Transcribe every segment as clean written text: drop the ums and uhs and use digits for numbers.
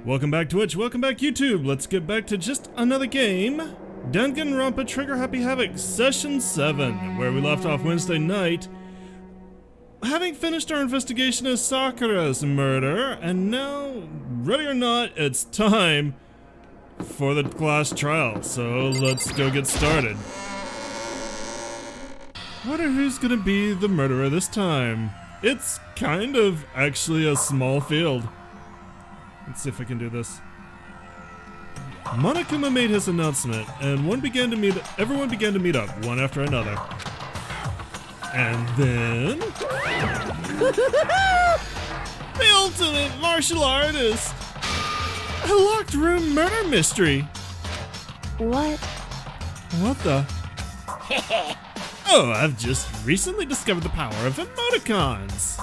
Welcome back Twitch, welcome back YouTube. Let's get back to just another game. Danganronpa Trigger Happy Havoc Session 7, where we left off Wednesday night, having finished our investigation of Sakura's murder, and now, ready or not, it's time for the class trial. So let's go get started. Wonder who's gonna be the murderer this time. It's kind of actually a small field. Let's see if I can do this. Monokuma made his announcement, and everyone began to meet up, one after another. And then... the ultimate martial artist! A locked room murder mystery! What? What the? Oh, I've just recently discovered the power of emoticons!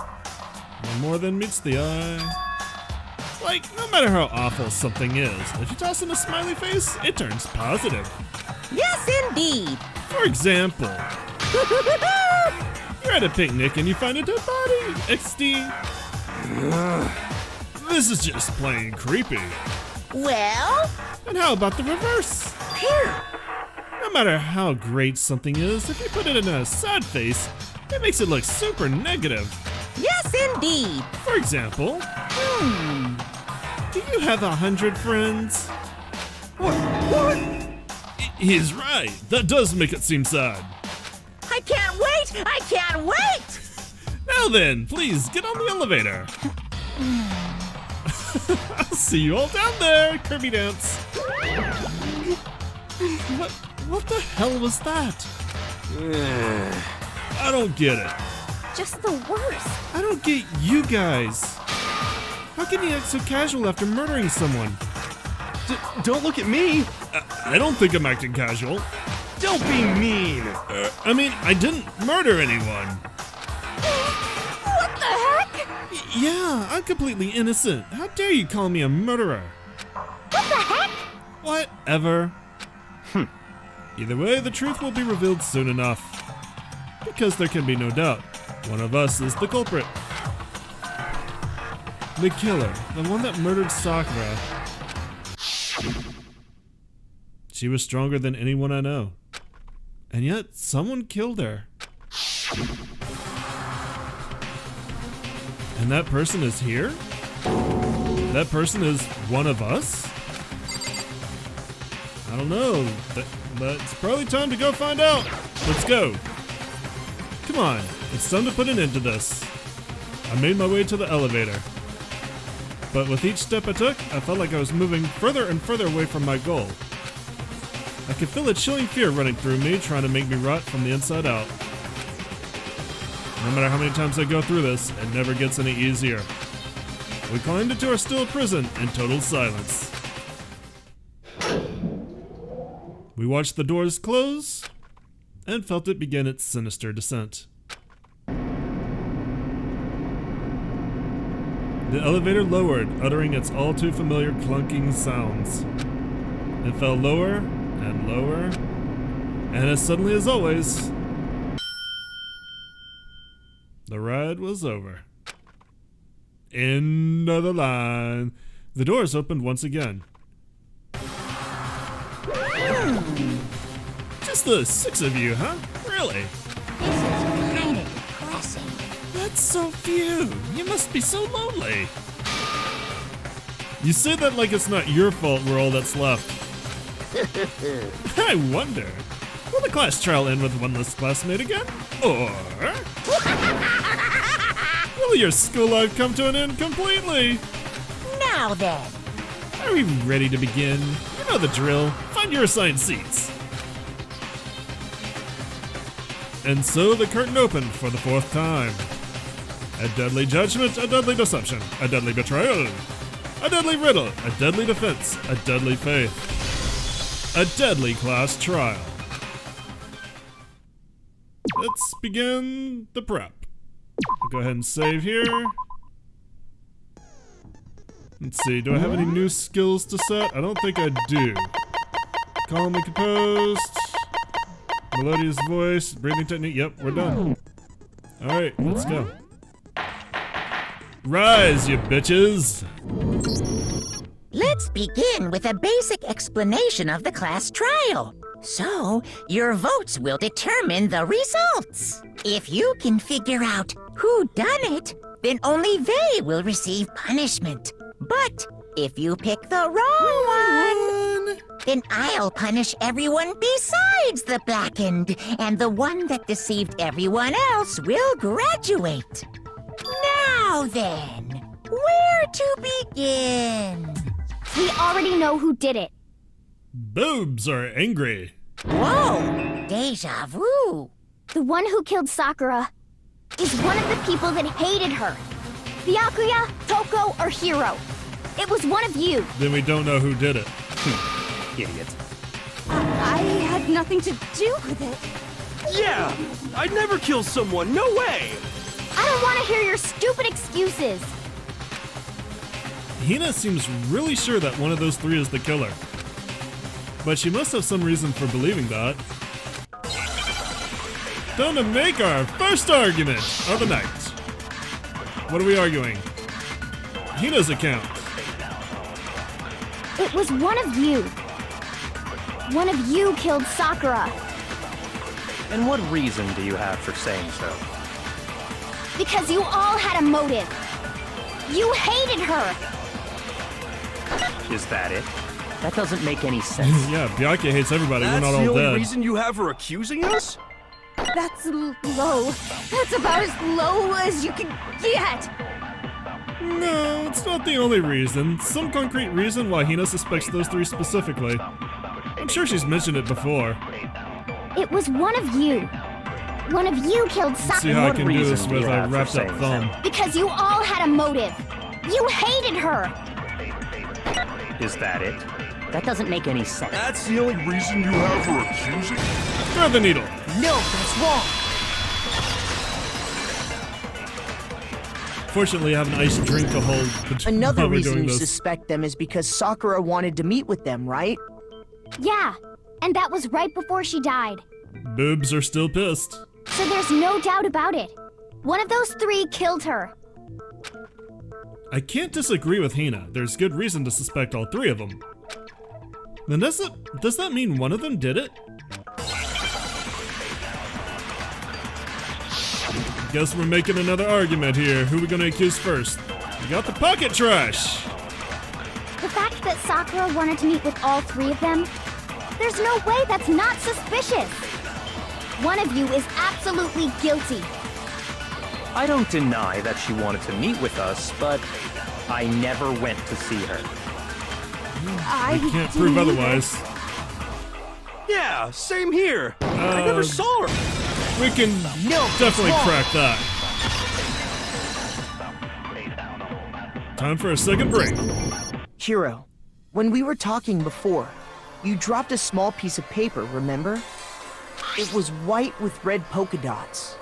No more than meets the eye. Like, no matter how awful something is, if you toss in a smiley face, it turns positive. Yes, indeed. For example, you're at a picnic and you find a dead body. XD. This is just plain creepy. Well? And how about the reverse? Here. No matter how great something is, if you put it in a sad face, it makes it look super negative. Yes, indeed. For example, do you have 100 friends? What? He's right. That does make it seem sad. I can't wait! I can't wait! Now then, please get on the elevator. I'll see you all down there, Kirby dance. What the hell was that? I don't get it. Just the worst. I don't get you guys. How can you act so casual after murdering someone? Don't look at me! I don't think I'm acting casual. Don't be mean! I mean, I didn't murder anyone. What the heck? Yeah, I'm completely innocent. How dare you call me a murderer? What the heck? Whatever. Either way, the truth will be revealed soon enough. Because there can be no doubt. One of us is the culprit. The killer, the one that murdered Sakura. She was stronger than anyone I know. And yet, someone killed her. And that person is here? That person is one of us? I don't know, but it's probably time to go find out. Let's go. Come on, it's time to put an end to this. I made my way to the elevator. But with each step I took, I felt like I was moving further and further away from my goal. I could feel a chilling fear running through me, trying to make me rot from the inside out. No matter how many times I go through this, it never gets any easier. We climbed into our still prison in total silence. We watched the doors close, and felt it begin its sinister descent. The elevator lowered, uttering its all too familiar clunking sounds. It fell lower and lower, and as suddenly as always, the ride was over. End of the line. The doors opened once again. Just the 6 of you, huh? Really? This is kind of depressing. That's so few. You must be so lonely. You say that like it's not your fault we're all that's left. I wonder, will the class trial end with one less classmate again? Or will your school life come to an end completely? Now then. Are we ready to begin? You know the drill. Find your assigned seats. And so the curtain opened for the 4th time. A deadly judgment, a deadly deception, a deadly betrayal, a deadly riddle, a deadly defense, a deadly faith, a deadly class trial. Let's begin the prep. I'll go ahead and save here. Let's see, do I have any new skills to set? I don't think I do. Calm and composed. Melodious voice, breathing technique. Yep, we're done. Alright, let's go. Rise, you bitches! Let's begin with a basic explanation of the class trial. So, your votes will determine the results. If you can figure out who done it, then only they will receive punishment. But if you pick the wrong one, then I'll punish everyone besides the blackened, and the one that deceived everyone else will graduate. Now then, where to begin? We already know who did it. Boobs are angry. Whoa, deja vu. The one who killed Sakura is one of the people that hated her. Byakuya, Toko, or Hiro. It was one of you. Then we don't know who did it. Idiot. I had nothing to do with it. Yeah! I'd never kill someone, no way! I don't want to hear your stupid excuses. Hina seems really sure that one of those three is the killer. But she must have some reason for believing that. Time to make our first argument of the night. What are we arguing? Hina's account. It was one of you. One of you killed Sakura. And what reason do you have for saying so? Because you all had a motive. You hated her. Is that it? That doesn't make any sense. Yeah, Byakuya hates everybody. We're That's not the all only dead. reason you have for accusing us? That's low. That's about as low as you can get. No, it's not the only reason. Some concrete reason why Hina suspects those three specifically. I'm sure she's mentioned it before. It was one of you. One of you killed See Sakura. how I what can do this reason do with you a have for wrapped up saying thumb. Because you all had a motive. You hated her. Is that it? That doesn't make any sense. That's the only reason you have for accusing? Throw the needle. No, that's wrong. Fortunately, I have an ice drink to hold. Another while we're reason doing you this. suspect them is because Sakura wanted to meet with them, right? Yeah, and that was right before she died. Boobs are still pissed. So there's no doubt about it. One of those three killed her. I can't disagree with Hina. There's good reason to suspect all three of them. Then does that mean one of them did it? Guess we're making another argument here. Who are we gonna accuse first? We got the pocket trash. The fact that Sakura wanted to meet with all three of them, there's no way that's not suspicious. One of you is absolutely guilty. I don't deny that she wanted to meet with us, but I never went to see her. We can't prove otherwise. Yeah, same here. I never saw her. We can definitely crack that. Time for a second break. Hiro, when we were talking before, you dropped a small piece of paper, remember? It was white with red polka dots.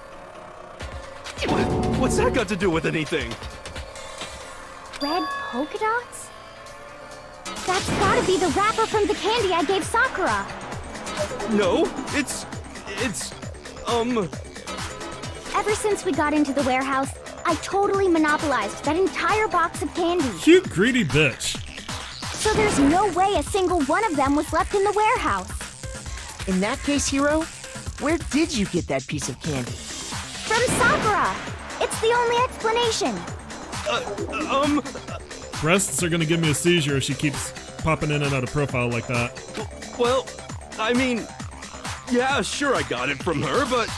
What's that got to do with anything? Red polka dots? That's gotta be the wrapper from the candy I gave Sakura. No, it's, Ever since we got into the warehouse, I totally monopolized that entire box of candy. You greedy bitch. So there's no way a single one of them was left in the warehouse. In that case, Hiro, where did you get that piece of candy? From Sakura! It's the only explanation. Breasts are gonna give me a seizure if she keeps popping in and out of profile like that. well, I mean, yeah, sure I got it from her, but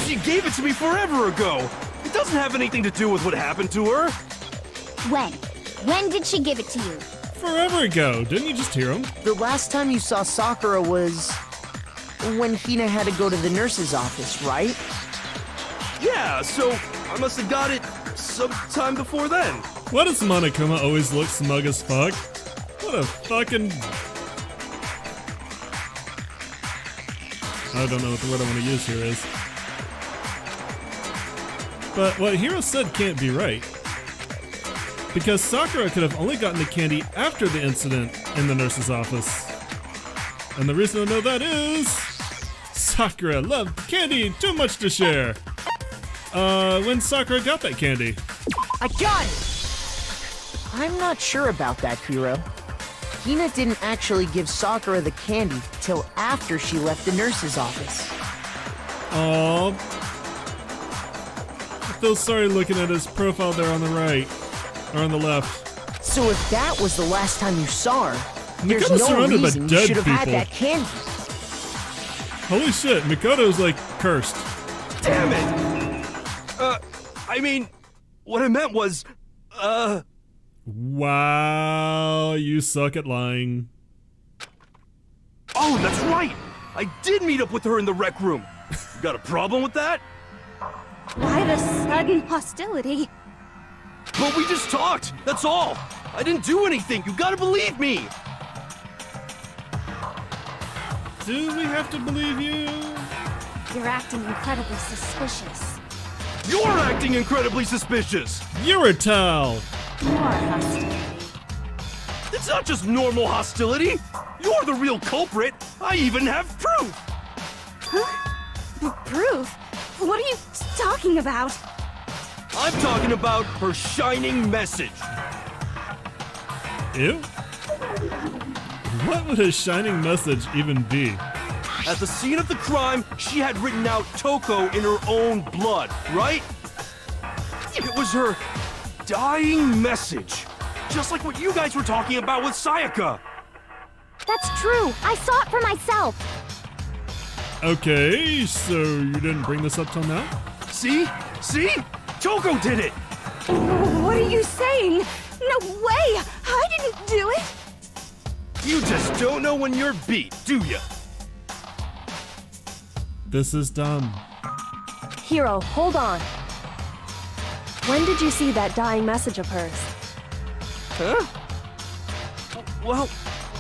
she gave it to me forever ago. It doesn't have anything to do with what happened to her. When? When did she give it to you? Forever ago, didn't you just hear him? The last time you saw Sakura was when Hina had to go to the nurse's office, right? Yeah, so I must have got it sometime before then. Why does Monokuma always look smug as fuck? What a fucking... I don't know what the word I want to use here is. But what Hiro said can't be right. Because Sakura could have only gotten the candy after the incident in the nurse's office. And the reason I know that is... Sakura loved candy too much to share. When Sakura got that candy? I got it! I'm not sure about that, Hiro. Hina didn't actually give Sakura the candy till after she left the nurse's office. Aww. I feel sorry looking at his profile there on the right. Or on the left. So if that was the last time you saw her, there's Mikoto's no surrounded by reason you dead should have had people. that candy. Holy shit, Mikoto's like cursed. Damn it! I mean, what I meant was, Wow, you suck at lying. Oh, that's right! I did meet up with her in the rec room. You got a problem with that? Why the sudden hostility? But we just talked, that's all! I didn't do anything, you gotta believe me! Do we have to believe you? You're acting incredibly suspicious. You're acting incredibly suspicious! You're a towel. More hostility. It's not just normal hostility! You're the real culprit! I even have proof! Huh? Proof? What are you talking about? I'm talking about her shining message. Ew. What would a shining message even be? At the scene of the crime, she had written out Toko in her own blood, right? It was her dying message. Just like what you guys were talking about with Sayaka. That's true. I saw it for myself. Okay, so you didn't bring this up till now? See? See? Toko did it! What are you saying? No way! I didn't do it! You just don't know when you're beat, do ya? This is dumb. Hiro, hold on. When did you see that dying message of hers? Huh? Well,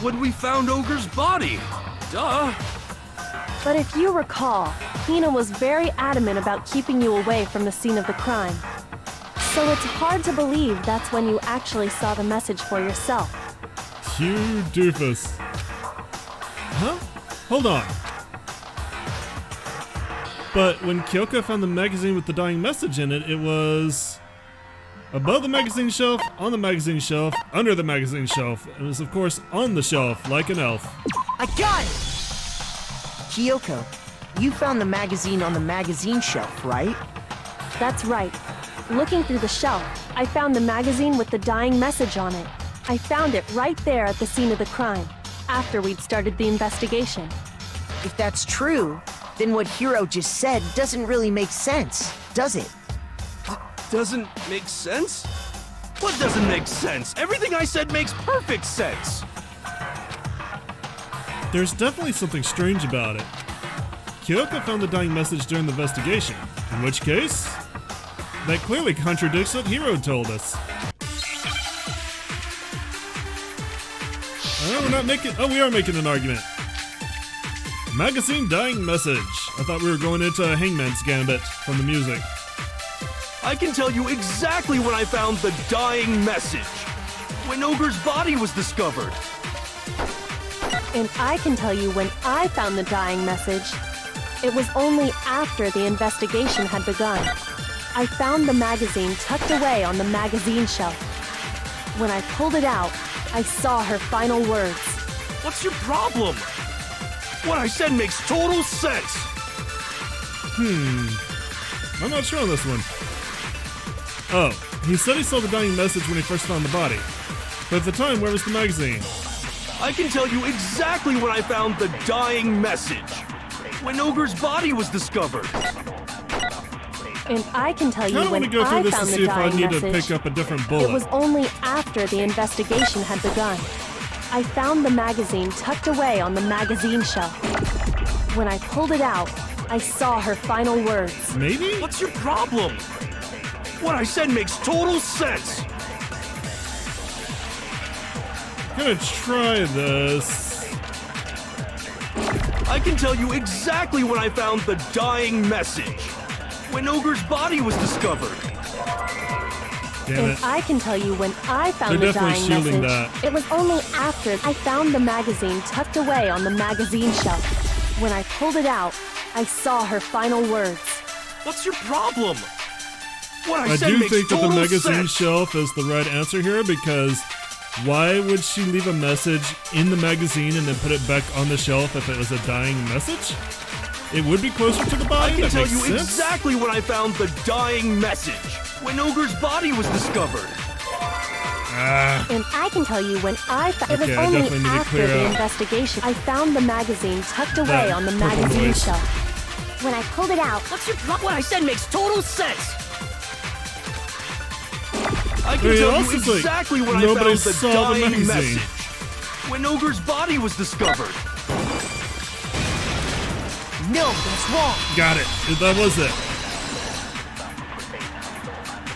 when we found Ogre's body. Duh. But if you recall, Hina was very adamant about keeping you away from the scene of the crime. So it's hard to believe that's when you actually saw the message for yourself. You doofus. Huh? Hold on. But when Kyoko found the magazine with the dying message in it, it was above the magazine shelf, on the magazine shelf, under the magazine shelf. It was, of course, on the shelf, like an elf. I got it! Kyoko, you found the magazine on the magazine shelf, right? That's right. Looking through the shelf, I found the magazine with the dying message on it. I found it right there at the scene of the crime, after we'd started the investigation. If that's true, then what Hiro just said doesn't really make sense, does it? Doesn't make sense? What doesn't make sense? Everything I said makes perfect sense! There's definitely something strange about it. Kyoko found the dying message during the investigation, in which case, that clearly contradicts what Hiro told us. We are making an argument. Magazine dying message. I thought we were going into Hangman's Gambit from the music. I can tell you exactly when I found the dying message. When Ogre's body was discovered. And I can tell you when I found the dying message. It was only after the investigation had begun. I found the magazine tucked away on the magazine shelf. When I pulled it out, I saw her final words. What's your problem? What I said makes total sense. I'm not sure on this one. Oh, he said he saw the dying message when he first found the body. But at the time, where was the magazine? I can tell you exactly when I found the dying message. When Ogre's body was discovered. And I can tell you I don't want when to go through I this to found see the if I dying need to message. pick up a different It bullet. was only after the investigation had begun. I found the magazine tucked away on the magazine shelf. When I pulled it out, I saw her final words. Maybe? What's your problem? What I said makes total sense. I'm gonna try this. I can tell you exactly when I found the dying message. When Ogre's body was discovered. Damn And it. I can tell you when I found They're the definitely dying shielding message. that. It was only after I found the magazine tucked away on the magazine shelf. When I pulled it out, I saw her final words. What's your problem? What I I said do makes think that the total magazine sense. shelf is the right answer here, because why would she leave a message in the magazine and then put it back on the shelf if it was a dying message? It would be closer to the I body. can That tell makes you sense. exactly when I found the dying message. When Ogre's body was discovered. And I can tell you when I found it was Okay, I only definitely need to after clear the out investigation. I found the magazine tucked away that on the purple magazine noise. shelf. When I pulled it out, What I said makes total sense. I I can mean, tell also, you it's like, exactly when I nobody found the saw the dying magazine. message. When Ogre's body was discovered. No, that's wrong. Got it. That was it.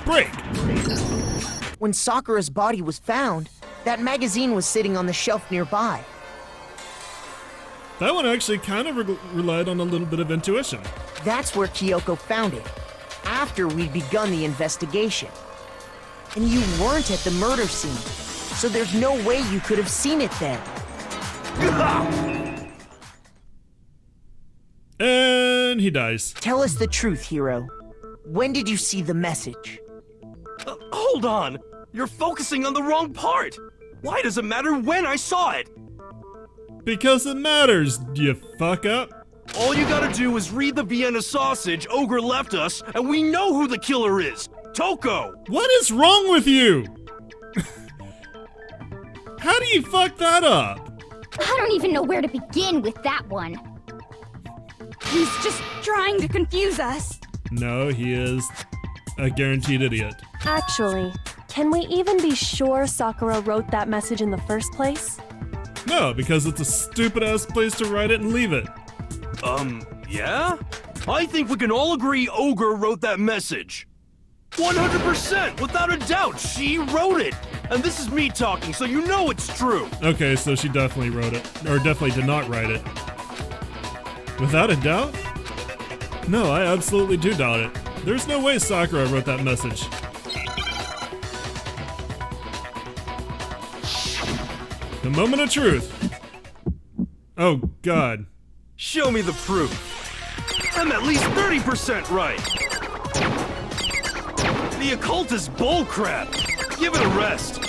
Break. When Sakura's body was found, that magazine was sitting on the shelf nearby. That one actually kind of relied on a little bit of intuition. That's where Kyoko found it, after we'd begun the investigation. And you weren't at the murder scene, so there's no way you could have seen it then. And he dies. Tell us the truth, Hiro. When did you see the message? Hold on. You're focusing on the wrong part. Why does it matter when I saw it? Because it matters, you fuck up. All you gotta do is read the Vienna sausage Ogre left us, and we know who the killer is. Toko! What is wrong with you? How do you fuck that up? I don't even know where to begin with that one. He's just trying to confuse us. No, he is a guaranteed idiot. Actually, can we even be sure Sakura wrote that message in the first place? No, because it's a stupid ass place to write it and leave it. Yeah? I think we can all agree Ogre wrote that message. 100%, without a doubt, she wrote it. And this is me talking, so you know it's true. Okay, so she definitely wrote it. Or definitely did not write it. Without a doubt? No, I absolutely do doubt it. There's no way Sakura wrote that message. The moment of truth. Oh, God. Show me the proof. I'm at least 30% right. The occult is bullcrap. Give it a rest.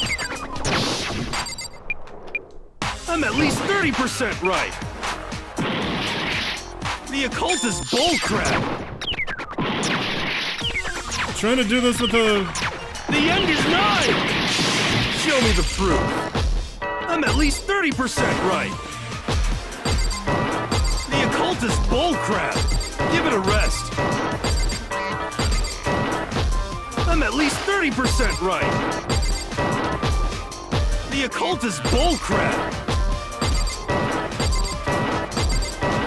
I'm at least 30% right. The occult is bullcrap. Trying to do this with a... The end is nigh. Show me the proof. I'm at least 30% right. The occult is bullcrap. Give it a rest. I'm at least 30% right. The occult is bullcrap.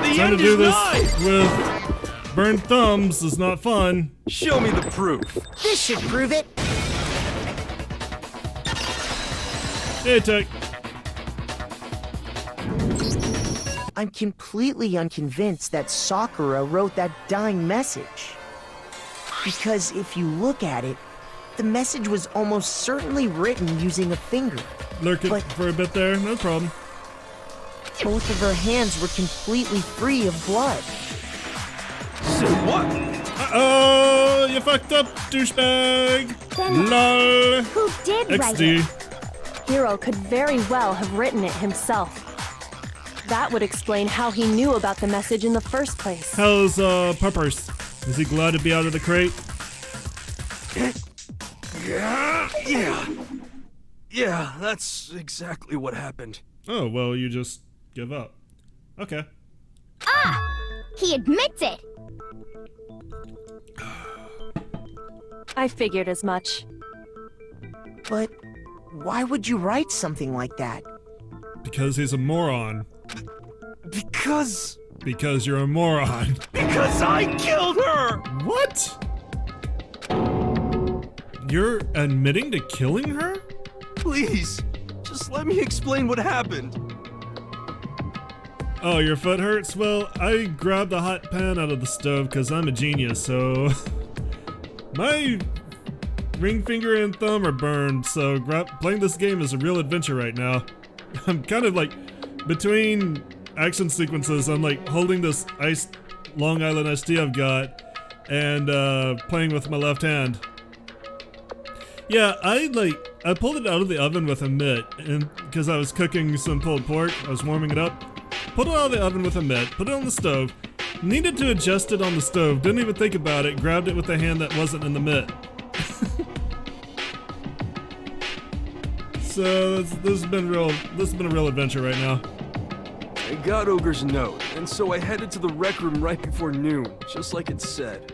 The Trying to end do is this nigh. with burned thumbs is not fun. Show me the proof. This should prove it. Hey, Tech. I'm completely unconvinced that Sakura wrote that dying message. Because if you look at it, the message was almost certainly written using a finger. Lurking But- for a bit there, no problem. Both of her hands were completely free of blood. Say what? Uh-oh, you fucked up, douchebag. Then LOL. who did write XD. it? Hiro could very well have written it himself. That would explain how he knew about the message in the first place. How's, Puppers? Is he glad to be out of the crate? Yeah, that's exactly what happened. Oh, well, you just give up. Okay. He admits it. I figured as much. But why would you write something like that? Because he's a moron. Because Because you're a moron. I killed her! What? You're admitting to killing her? Please, just let me explain what happened. Oh, your foot hurts? Well, I grabbed the hot pan out of the stove because I'm a genius, so... My ring finger and thumb are burned, so playing this game is a real adventure right now. I'm kind of like, between action sequences, I'm like holding this Long Island iced tea I've got and playing with my left hand. Yeah, I pulled it out of the oven with a mitt, and because I was cooking some pulled pork, I was warming it up. Pulled it out of the oven with a mitt, put it on the stove, needed to adjust it on the stove, didn't even think about it, grabbed it with the hand that wasn't in the mitt. So this has been a real adventure right now. I got Ogre's note, and so I headed to the rec room right before noon, just like it said.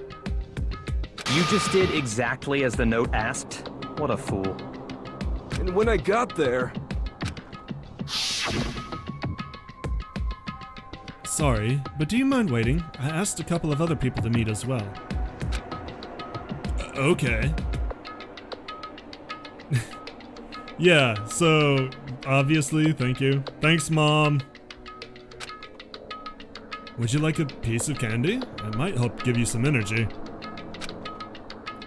You just did exactly as the note asked? What a fool. And when I got there... Sorry, but do you mind waiting? I asked a couple of other people to meet as well. Okay. Yeah, so, obviously, thank you. Thanks, Mom. Would you like a piece of candy? It might help give you some energy.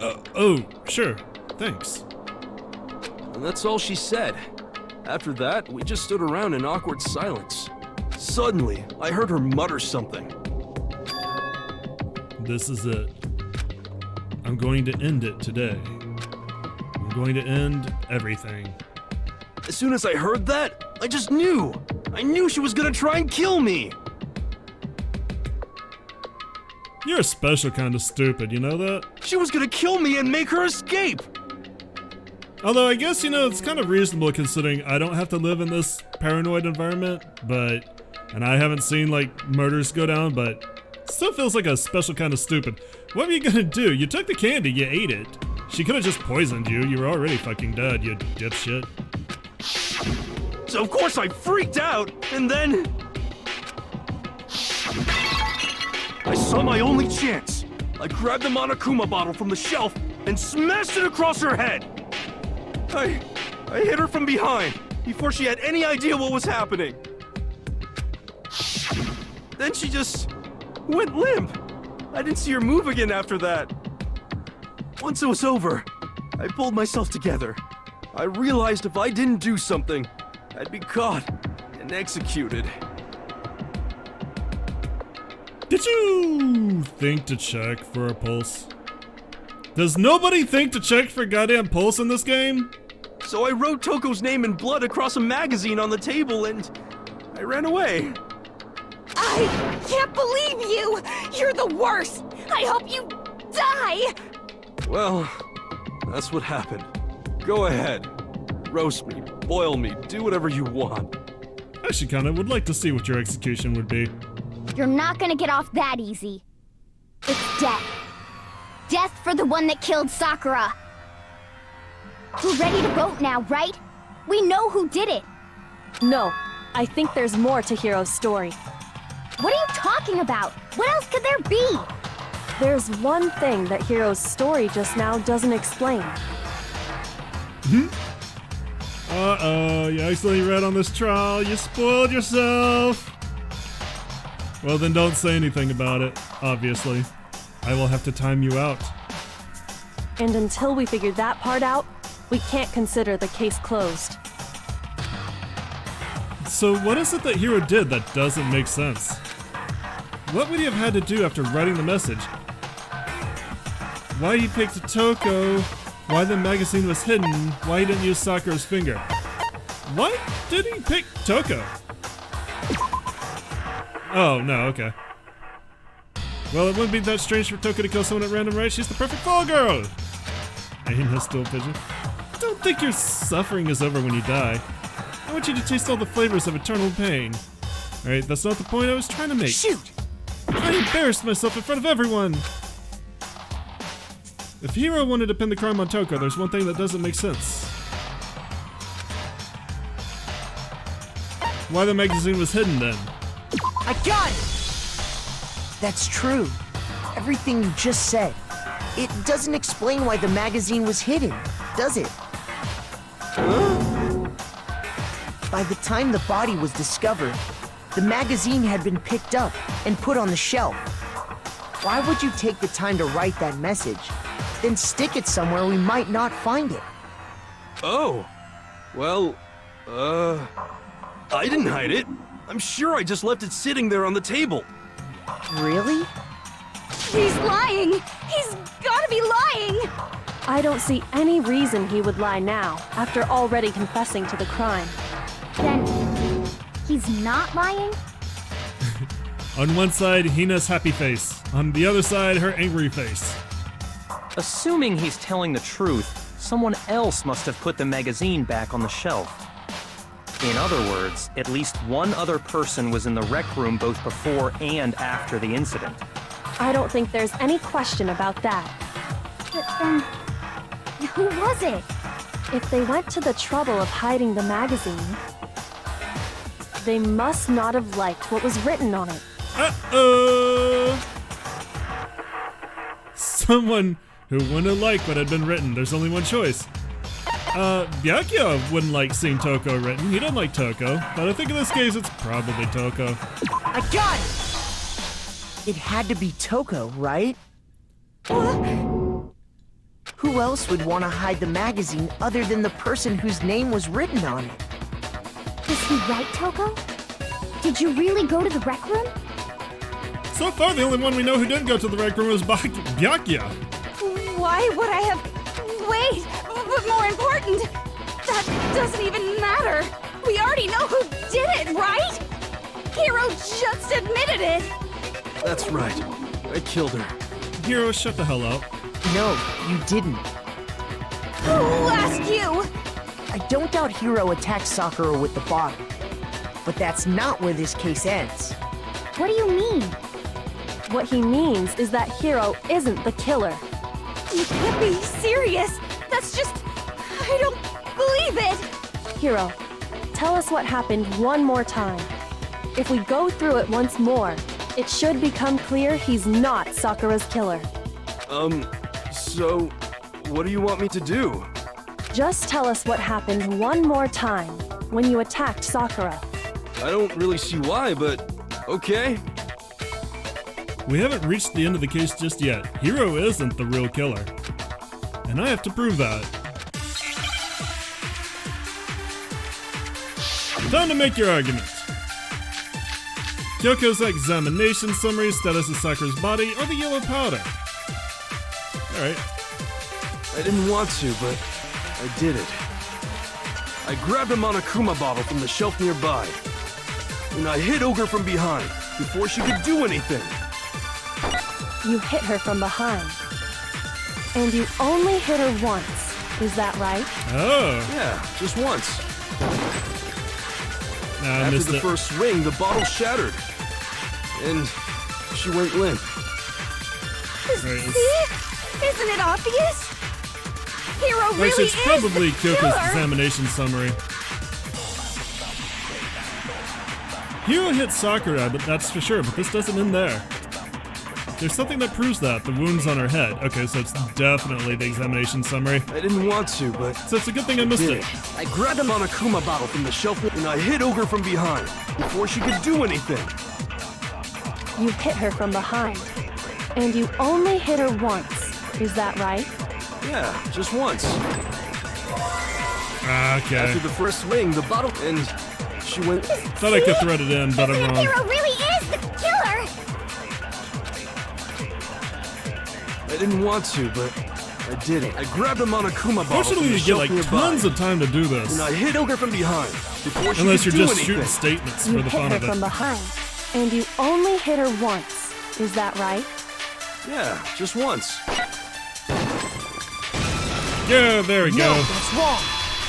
Oh, sure. Thanks. And that's all she said. After that, we just stood around in awkward silence. Suddenly, I heard her mutter something. This is it. I'm going to end it today. I'm going to end everything. As soon as I heard that, I just knew! I knew she was gonna try and kill me! You're a special kind of stupid, you know that? She was gonna kill me and make her escape! Although I guess, it's kind of reasonable considering I don't have to live in this paranoid environment, and I haven't seen, murders go down, but still feels like a special kind of stupid. What were you gonna do? You took the candy, you ate it. She could have just poisoned you. You were already fucking dead, you dipshit. So of course I freaked out, and then... I saw my only chance. I grabbed the Monokuma bottle from the shelf and smashed it across her head. I hit her from behind before she had any idea what was happening. Then she just went limp. I didn't see her move again after that. Once it was over, I pulled myself together. I realized if I didn't do something, I'd be caught and executed. Did you think to check for a pulse? Does nobody think to check for goddamn pulse in this game? So I wrote Toko's name in blood across a magazine on the table and I ran away. I can't believe you! You're the worst! I hope you die! Well, that's what happened. Go ahead. Roast me, boil me, do whatever you want. I actually kinda would like to see what your execution would be. You're not gonna get off that easy. It's death. Death for the one that killed Sakura. We're ready to vote now, right? We know who did it. No, I think there's more to Hiro's story. What are you talking about? What else could there be? There's one thing that Hiro's story just now doesn't explain. Uh-oh, you accidentally read on this trial. You spoiled yourself. Well, then don't say anything about it, obviously. I will have to time you out. And until we figure that part out, we can't consider the case closed. So what is it that Hiro did that doesn't make sense? What would he have had to do after writing the message? Why he picked Toko? Why the magazine was hidden? Why he didn't use Sakura's finger? Why did he pick Toko? Oh, no, okay. Well, it wouldn't be that strange for Toko to kill someone at random, right? She's the perfect fall girl! Aim a still pigeon. I don't think your suffering is over when you die. I want you to taste all the flavors of eternal pain. Alright, that's not the point I was trying to make. Shoot! I embarrassed myself in front of everyone! If Hiro wanted to pin the crime on Toko, there's one thing that doesn't make sense. Why the magazine was hidden then? I got it! That's true. Everything you just said. It doesn't explain why the magazine was hidden, does it? By the time the body was discovered, the magazine had been picked up and put on the shelf. Why would you take the time to write that message, then stick it somewhere we might not find it? Oh, well, I didn't hide it. I'm sure I just left it sitting there on the table. Really? He's lying! He's gotta be lying! I don't see any reason he would lie now, after already confessing to the crime. Then he's not lying? On one side, Hina's happy face. On the other side, her angry face. Assuming he's telling the truth, someone else must have put the magazine back on the shelf. In other words, at least one other person was in the rec room both before and after the incident. I don't think there's any question about that. But then, who was it? If they went to the trouble of hiding the magazine, they must not have liked what was written on it. Uh-oh! Someone who wouldn't like what had been written. There's only one choice. Byakuya wouldn't like seeing Toko written. He doesn't like Toko. But I think in this case, it's probably Toko. I got it! It had to be Toko, right? Who else would want to hide the magazine other than the person whose name was written on it? Is he right, Toko? Did you really go to the rec room? So far, the only one we know who didn't go to the rec room was Byakuya. Why would I have... Wait! But more important, that doesn't even matter. We already know who did it, right? Hiro just admitted it. That's right. I killed her. Hiro, shut the hell up. No, you didn't. Who asked you? I don't doubt Hiro attacked Sakura with the bottle. But that's not where this case ends. What do you mean? What he means is that Hiro isn't the killer. You can't be serious. That's just... I don't believe it. Hiro, tell us what happened one more time. If we go through it once more, it should become clear he's not Sakura's killer. So, what do you want me to do? Just tell us what happened one more time when you attacked Sakura. I don't really see why, but okay. We haven't reached the end of the case just yet. Hiro isn't the real killer. And I have to prove that. Time to make your argument. Kyoko's examination summary, status of Sakura's body, or the yellow powder? Alright. I didn't want to, but I did it. I grabbed a Monokuma bottle from the shelf nearby, and I hit Ogre from behind before she could do anything. You hit her from behind. And you only hit her once. Is that right? Oh. Yeah, just once. I After missed the it. first swing, the bottle shattered. And she went limp. Right, See? Isn't it obvious? Hiro really actually, it's is probably the Kyoko's killer. examination summary. Hiro hit Sakura, but that's for sure, but this doesn't end there. There's something that proves that, the wounds on her head. Okay, so it's definitely the examination summary. I didn't want to, but So it's a good thing I missed did it. it. I grabbed a Monokuma bottle from the shelf, and I hit Ogre from behind before she could do anything. You hit her from behind. And you only hit her once. Is that right? Yeah, just once. Okay. After the first swing, the bottle, and she went... Thought I could thread it in, but I'm Isn't it wrong. Hiro really is the killer? I didn't want to, but I did it. I grabbed a Monokuma bottle from Fortunately, the you get shelf like nearby, tons of time to do this. and I hit Ogre from behind before she Unless could you're do just anything. shooting statements You for the hit fun her of from it. behind. And you only hit her once. Is that right? Yeah, just once. Yeah, there we No, go. that's wrong.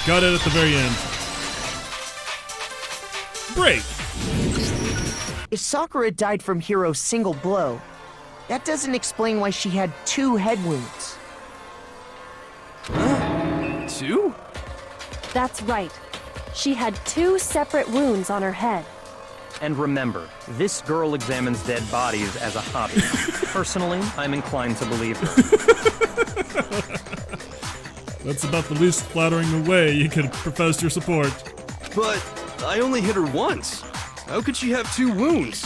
Got it at the very end. Break. If Sakura died from Hiro's single blow, that doesn't explain why she had 2 head wounds. 2? That's right. She had 2 separate wounds on her head. And remember, this girl examines dead bodies as a hobby. Personally, I'm inclined to believe her. That's about the least flattering way you could profess your support. But I only hit her once. How could she have 2 wounds?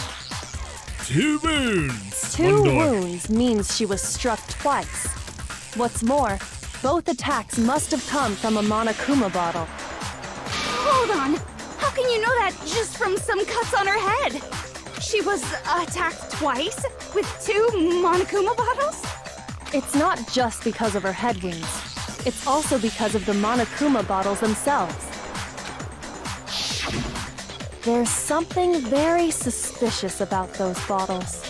2 wounds. 2 One door. wounds means she was struck twice. What's more, both attacks must have come from a Monokuma bottle. Hold on. How can you know that just from some cuts on her head? She was attacked twice with 2 Monokuma bottles? It's not just because of her head wounds. It's also because of the Monokuma bottles themselves. There's something very suspicious about those bottles.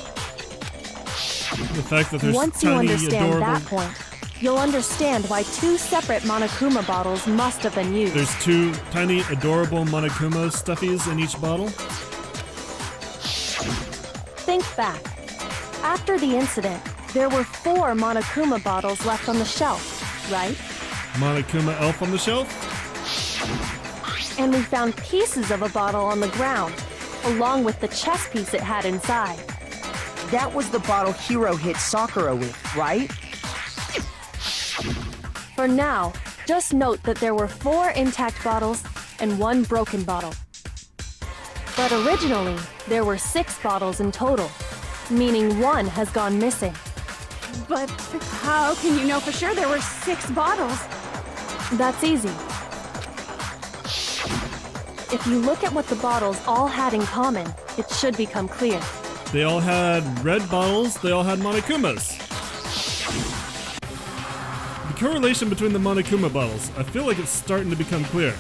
The fact that there's Once you tiny, understand adorable... that point, you'll understand why 2 separate Monokuma bottles must have been used. There's 2 tiny, adorable Monokuma stuffies in each bottle? Think back. After the incident, there were 4 Monokuma bottles left on the shelf, right? Monokuma elf on the shelf? And we found pieces of a bottle on the ground, along with the chess piece it had inside. That was the bottle Hiro hit Sakura with, right? For now, just note that there were 4 intact bottles and 1 broken bottle. But originally, there were 6 bottles in total, meaning 1 has gone missing. But how can you know for sure there were 6 bottles? That's easy. If you look at what the bottles all had in common, it should become clear. They all had red bottles, they all had Monokumas. The correlation between the Monokuma bottles, I feel like it's starting to become clear.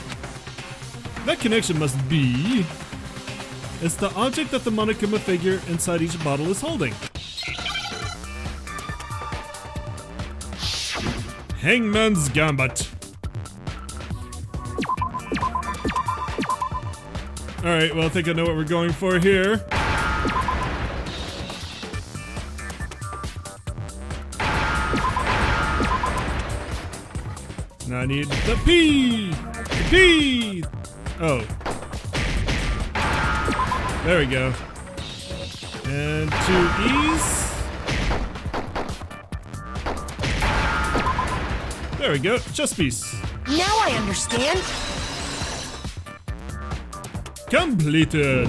That connection must be... It's the object that the Monokuma figure inside each bottle is holding. Hangman's Gambit. Alright, well I think I know what we're going for here. Now I need the P! The P! Oh. There we go. And 2 E's. There we go, chess piece. Now I understand. Completed.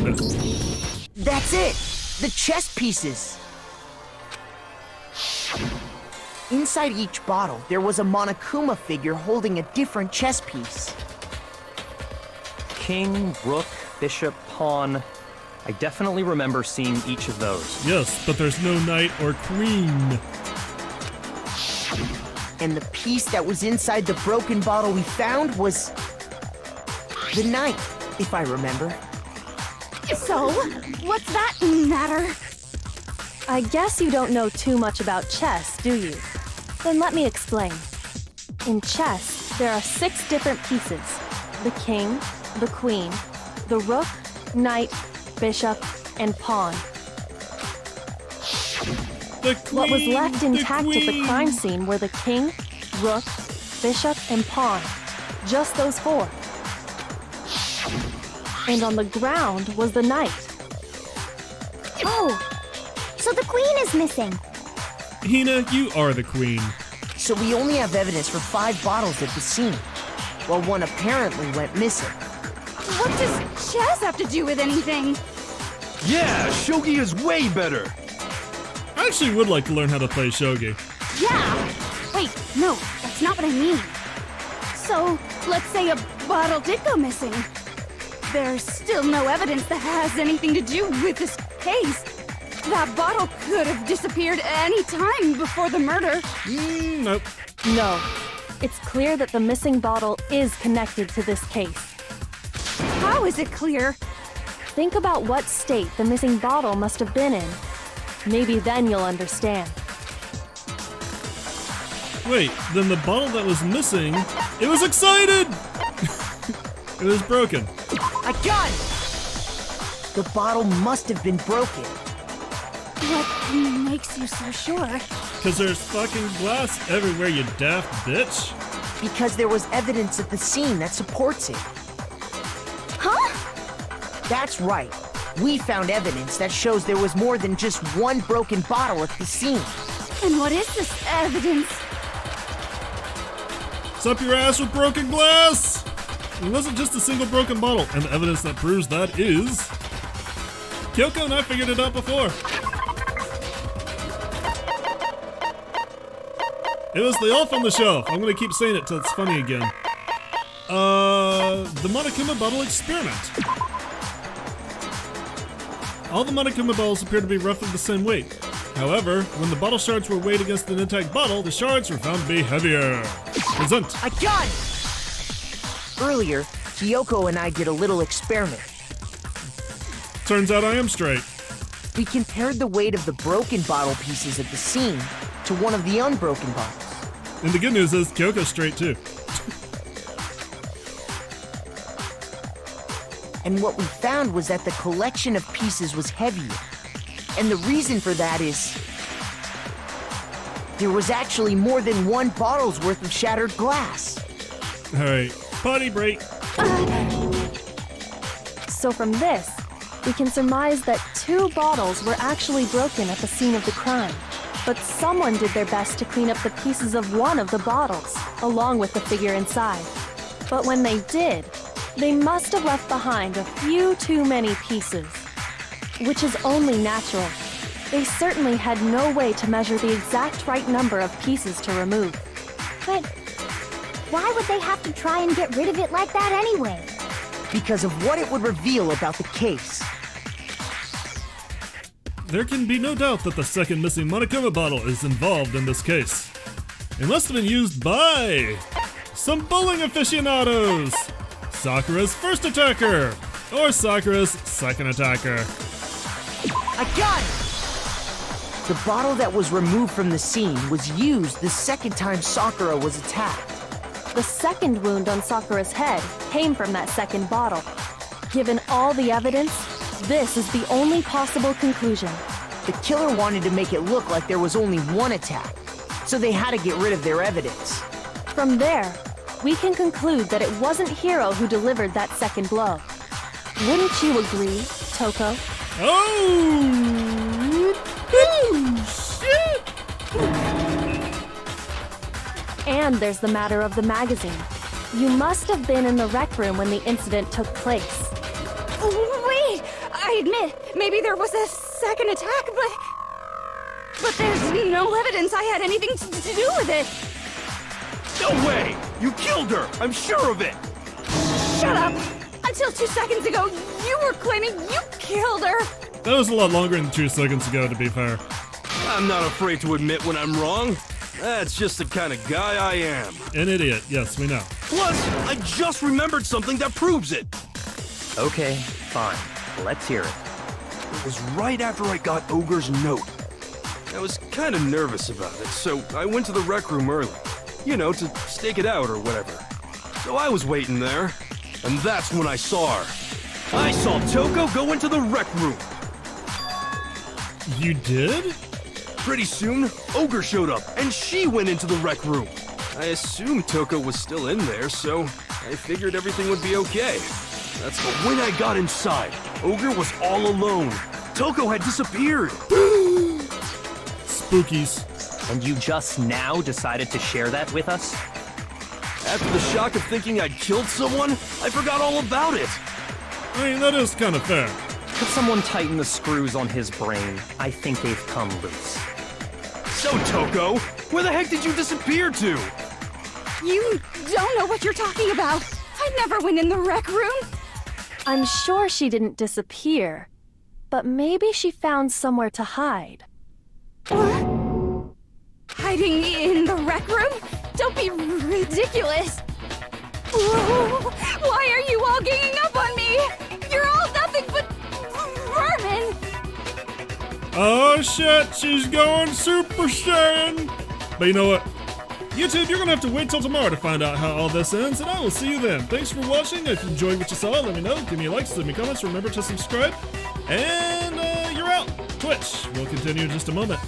That's it. The chess pieces. Inside each bottle, there was a Monokuma figure holding a different chess piece. King, rook, bishop, pawn. I definitely remember seeing each of those. Yes, but there's no knight or queen. And the piece that was inside the broken bottle we found was... the knight, if I remember. So, what's that matter? I guess you don't know too much about chess, do you? Then let me explain. In chess, there are 6 different pieces. The king, the queen, the rook, knight, bishop, and pawn. The queen, What was left intact at the crime scene were the king, rook, bishop, and pawn. Just those 4. And on the ground was the knight. Oh, so the queen is missing. Hina, you are the queen. So we only have evidence for 5 bottles at the scene, while 1 apparently went missing. What does chess have to do with anything? Yeah, shogi is way better. I actually would like to learn how to play shogi. Yeah! Wait, no, that's not what I mean. So, let's say a bottle did go missing. There's still no evidence that has anything to do with this case. That bottle could have disappeared any time before the murder. Nope. No. It's clear that the missing bottle is connected to this case. How is it clear? Think about what state the missing bottle must have been in. Maybe then you'll understand. Wait, then the bottle that was missing, it was excited! It was broken. I got it! The bottle must have been broken. What makes you so sure? Cause there's fucking glass everywhere, you daft bitch. Because there was evidence at the scene that supports it. Huh? That's right. We found evidence that shows there was more than just 1 broken bottle at the scene. And what is this evidence? Sup your ass with broken glass! It wasn't just a single broken bottle, and the evidence that proves that is... Kyoko and I figured it out before. It was the elf on the shelf. I'm gonna keep saying it till it's funny again. The Monokuma bottle experiment. All the Monokuma bottles appear to be roughly the same weight. However, when the bottle shards were weighed against an intact bottle, the shards were found to be heavier. Present. I got it! Earlier, Kyoko and I did a little experiment. Turns out I am straight. We compared the weight of the broken bottle pieces at the seam to one of the unbroken bottles. And the good news is Kyoko's straight too. And what we found was that the collection of pieces was heavier. And the reason for that is there was actually more than one bottle's worth of shattered glass. Alright, potty break. So from this, we can surmise that 2 bottles were actually broken at the scene of the crime. But someone did their best to clean up the pieces of one of the bottles, along with the figure inside. But when they did, they must have left behind a few too many pieces. Which is only natural. They certainly had no way to measure the exact right number of pieces to remove. But why would they have to try and get rid of it like that anyway? Because of what it would reveal about the case. There can be no doubt that the second missing Monokuma bottle is involved in this case. It must have been used by some bowling aficionados. Sakura's first attacker, or Sakura's second attacker. I got it! The bottle that was removed from the scene was used the second time Sakura was attacked. The second wound on Sakura's head came from that second bottle. Given all the evidence, this is the only possible conclusion. The killer wanted to make it look like there was only one attack, so they had to get rid of their evidence. From there, we can conclude that it wasn't Hiro who delivered that second blow. Wouldn't you agree, Toko? Oh! Shit! And there's the matter of the magazine. You must have been in the rec room when the incident took place. Wait! I admit, maybe there was a second attack, but there's no evidence I had anything to do with it. No way! You killed her! I'm sure of it! Shut up! Until 2 seconds ago, you were claiming you killed her! That was a lot longer than 2 seconds ago, to be fair. I'm not afraid to admit when I'm wrong. That's just the kind of guy I am. An idiot, yes, we know. Plus, I just remembered something that proves it. Okay, fine. Let's hear it. It was right after I got Ogre's note. I was kind of nervous about it, so I went to the rec room early. You know, to stake it out or whatever. So I was waiting there, and that's when I saw her. I saw Toko go into the rec room. You did? Pretty soon, Ogre showed up, and she went into the rec room. I assumed Toko was still in there, so I figured everything would be okay. But when I got inside, Ogre was all alone. Toko had disappeared. Spookies. And you just now decided to share that with us? After the shock of thinking I'd killed someone, I forgot all about it. I mean, that is kind of fair. Could someone tighten the screws on his brain? I think they've come loose. So, Toko, where the heck did you disappear to? You don't know what you're talking about. I never went in the rec room. I'm sure she didn't disappear, but maybe she found somewhere to hide. What? Hiding in the rec room? Don't be ridiculous. Whoa, why are you all ganging up on me? You're all nothing but vermin. Oh shit, she's going Super Saiyan! But you know what? YouTube, you're gonna have to wait till tomorrow to find out how all this ends, and I will see you then. Thanks for watching. If you enjoyed what you saw, let me know. Give me a like, leave me comments, remember to subscribe. And you're out. Twitch. We'll continue in just a moment.